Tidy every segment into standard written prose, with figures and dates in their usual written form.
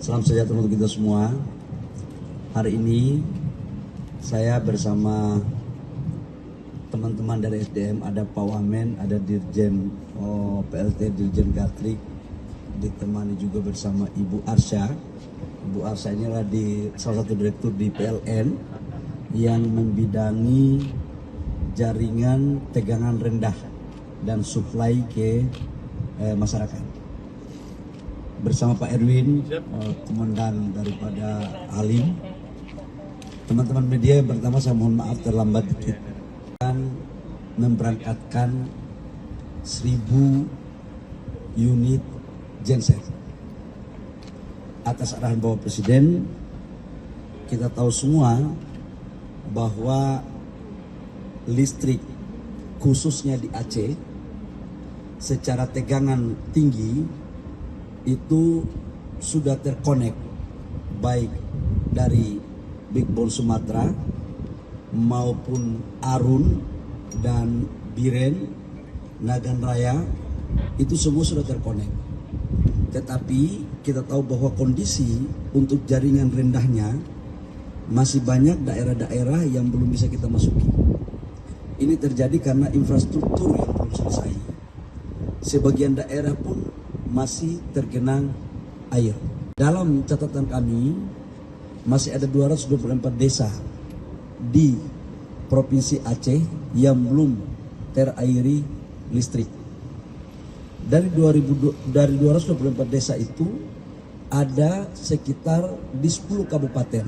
Salam sejahtera untuk kita semua. Hari ini saya bersama teman-teman dari SDM, ada Pak Wamen, ada Dirjen PLT, Dirjen Gatrik, ditemani juga bersama Ibu Arsya. Ibu Arsya ini adalah salah satu direktur di PLN yang membidangi jaringan tegangan rendah dan supply ke masyarakat. Bersama Pak Erwin, komandan daripada Halim. Teman-teman media, yang pertama saya mohon maaf terlambat dikit. Dan memberangkatkan 1000 unit genset. Atas arahan Bapak Presiden, kita tahu semua bahwa listrik khususnya di Aceh secara tegangan tinggi itu sudah terkonek baik dari Backbone Sumatera maupun Arun dan Biren, Nagan Raya, itu semua sudah terkonek. Tetapi kita tahu bahwa kondisi untuk jaringan rendahnya masih banyak daerah-daerah yang belum bisa kita masuki. Ini terjadi karena infrastruktur yang belum selesai. Sebagian daerah pun masih tergenang air. Dalam catatan kami, masih ada 224 desa di Provinsi Aceh yang belum terairi listrik. Dari 224 desa itu, ada sekitar di 10 kabupaten.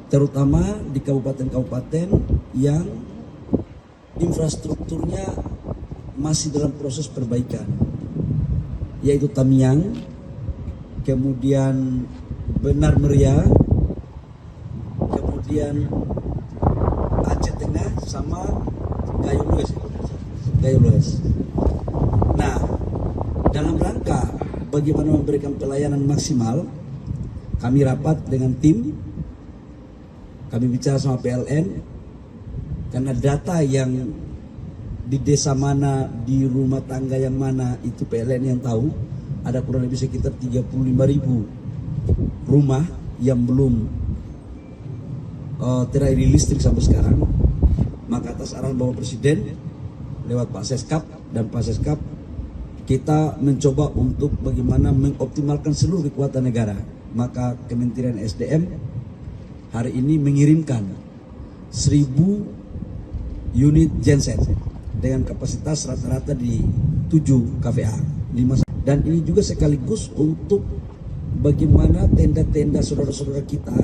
Terutama di kabupaten-kabupaten yang infrastrukturnya masih dalam proses perbaikan, yaitu Tamiang, kemudian Benar Meriah, kemudian Aceh Tengah, sama Gayo Lues. Nah, dalam rangka bagaimana memberikan pelayanan maksimal, kami rapat dengan tim, kami bicara sama PLN, karena data yang di desa mana, di rumah tangga yang mana, itu PLN yang tahu. Ada kurang lebih sekitar 35.000 rumah yang belum terairi listrik sampai sekarang. Maka atas arahan Bapak Presiden lewat Pak Seskap dan Pak Seskap, kita mencoba untuk bagaimana mengoptimalkan seluruh kekuatan negara. Maka Kementerian SDM hari ini mengirimkan 1000 unit genset dengan kapasitas rata-rata di 7 kVA. Dan ini juga sekaligus untuk bagaimana tenda-tenda saudara-saudara kita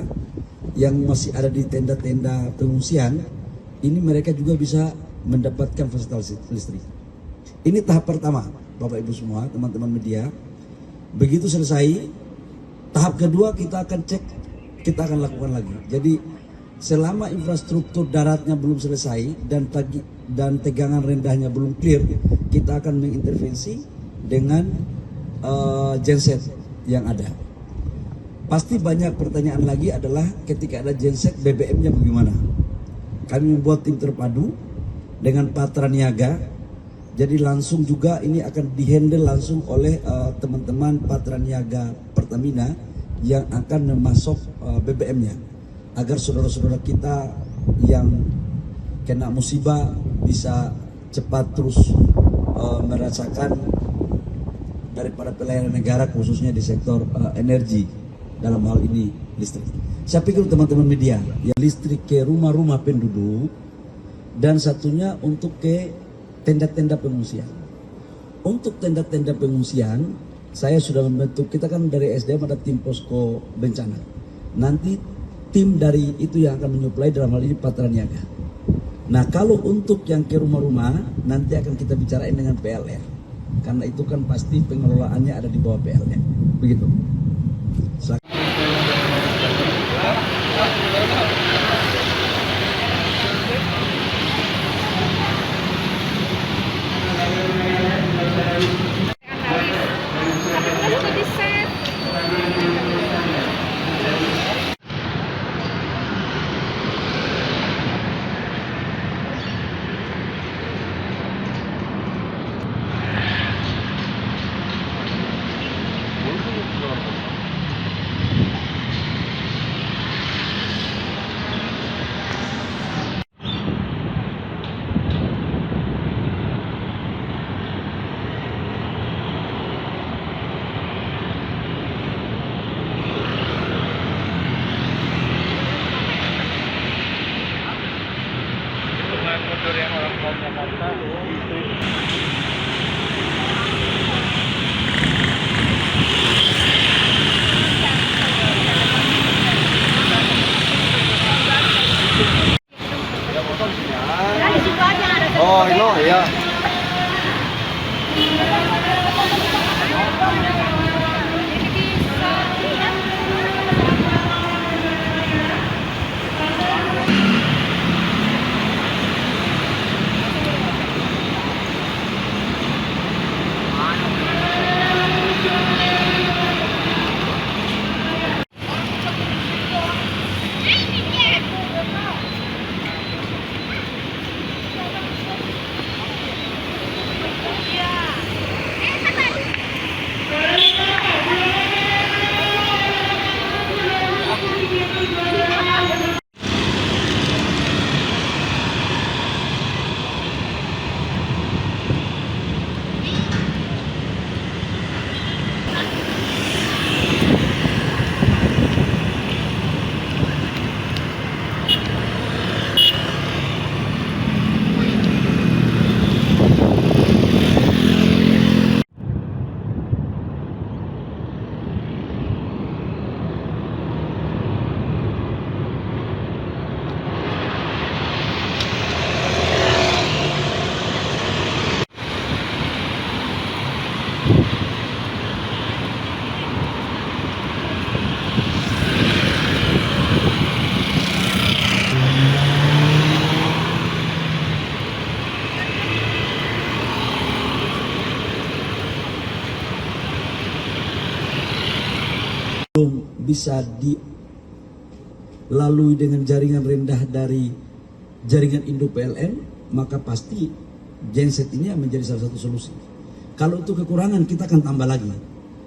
yang masih ada di tenda-tenda pengungsian, ini mereka juga bisa mendapatkan fasilitas listrik. Ini tahap pertama, Bapak Ibu semua, teman-teman media. Begitu selesai, tahap kedua kita akan cek, kita akan lakukan lagi. Jadi selama infrastruktur daratnya belum selesai dan tegangan rendahnya belum clear, kita akan mengintervensi dengan genset yang ada. Pasti banyak pertanyaan lagi adalah ketika ada genset BBM-nya bagaimana? Kami membuat tim terpadu dengan Patra Niaga. Jadi langsung juga ini akan dihandle langsung oleh teman-teman Patra Niaga Pertamina yang akan memasok BBM-nya, agar saudara-saudara kita yang kena musibah bisa cepat terus merasakan daripada pelayanan negara, khususnya di sektor energi, dalam hal ini listrik. Saya pikir teman-teman media, ya, listrik ke rumah-rumah penduduk, dan satunya untuk ke tenda-tenda pengungsian. Untuk tenda-tenda pengungsian, saya sudah membentuk, kita kan dari SDM ada tim posko bencana. Nanti tim dari itu yang akan menyuplai, dalam hal ini Patra Niaga. Nah, kalau untuk yang ke rumah-rumah, nanti akan kita bicarain dengan PLN. Karena itu kan pasti pengelolaannya ada di bawah PLN. Begitu. orang kaum Jakarta itu. Oh, no, ya. Bisa dilalui dengan jaringan rendah dari jaringan Indo PLN, maka pasti genset ini menjadi salah satu solusi. Kalau itu kekurangan, kita akan tambah lagi.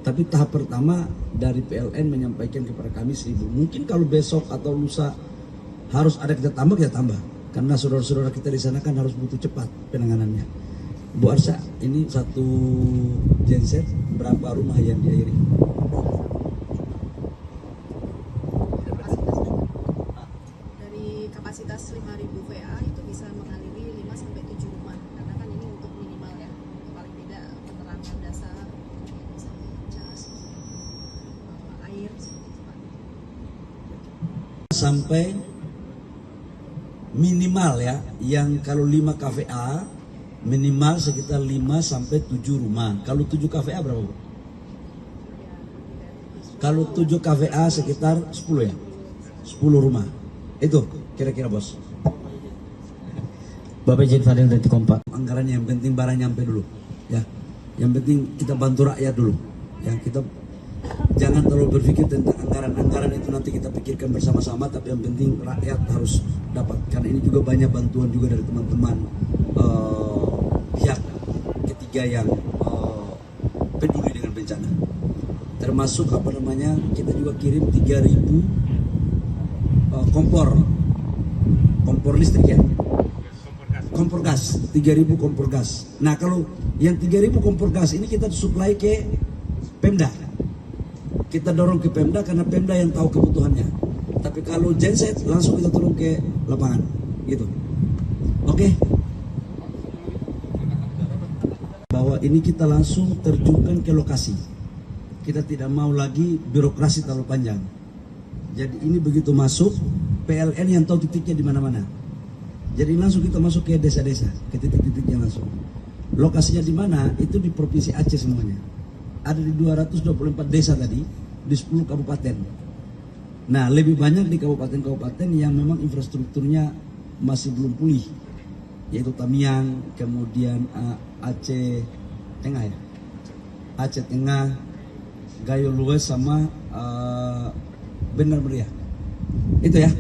Tapi tahap pertama dari PLN menyampaikan kepada kami 1.000. Mungkin kalau besok atau lusa harus ada kita tambah, karena saudara-saudara kita di sana kan harus butuh cepat penanganannya. Bu Arsha, ini satu genset berapa rumah yang diairi? Kapasitas 5.000 VA itu bisa mengaliri 5-7 rumah, karena kan ini untuk minimal ya, untuk paling tidak penerangan dasar, misalnya cas, air, sampai minimal ya, yang kalau 5 kVA minimal sekitar 5-7 rumah. Kalau 7 kVA berapa, Bu? Kalau 7 kVA sekitar 10 ya, 10 rumah. Itu kira-kira, Bos. Bapak izin Fadil dari Kompak. Anggarannya yang penting barang nyampe dulu, ya. Yang penting kita bantu rakyat dulu. Ya, kita jangan terlalu berpikir tentang anggaran itu nanti kita pikirkan bersama-sama. Tapi yang penting rakyat harus dapat. Karena ini juga banyak bantuan juga dari teman-teman pihak ketiga yang peduli dengan bencana. Termasuk kita juga kirim 3.000 kompor listrik ya, kompor gas, 3.000 kompor gas. Nah, kalau yang 3.000 kompor gas ini kita suplai ke Pemda, kita dorong ke Pemda karena Pemda yang tahu kebutuhannya. Tapi kalau genset langsung kita turun ke lapangan, gitu. Oke. Bahwa ini kita langsung terjunkan ke lokasi. Kita tidak mau lagi birokrasi terlalu panjang. Jadi ini begitu masuk, PLN yang tahu titiknya di mana-mana. Jadi langsung kita masuk ke desa-desa, ke titik-titiknya langsung. Lokasinya di mana? Itu di Provinsi Aceh semuanya. Ada di 224 desa tadi, di 10 kabupaten. Nah, lebih banyak di kabupaten-kabupaten yang memang infrastrukturnya masih belum pulih. Yaitu Tamiang, kemudian Aceh Tengah ya. Aceh Tengah, Gayo Lues sama Benar Meriah. Itu ya.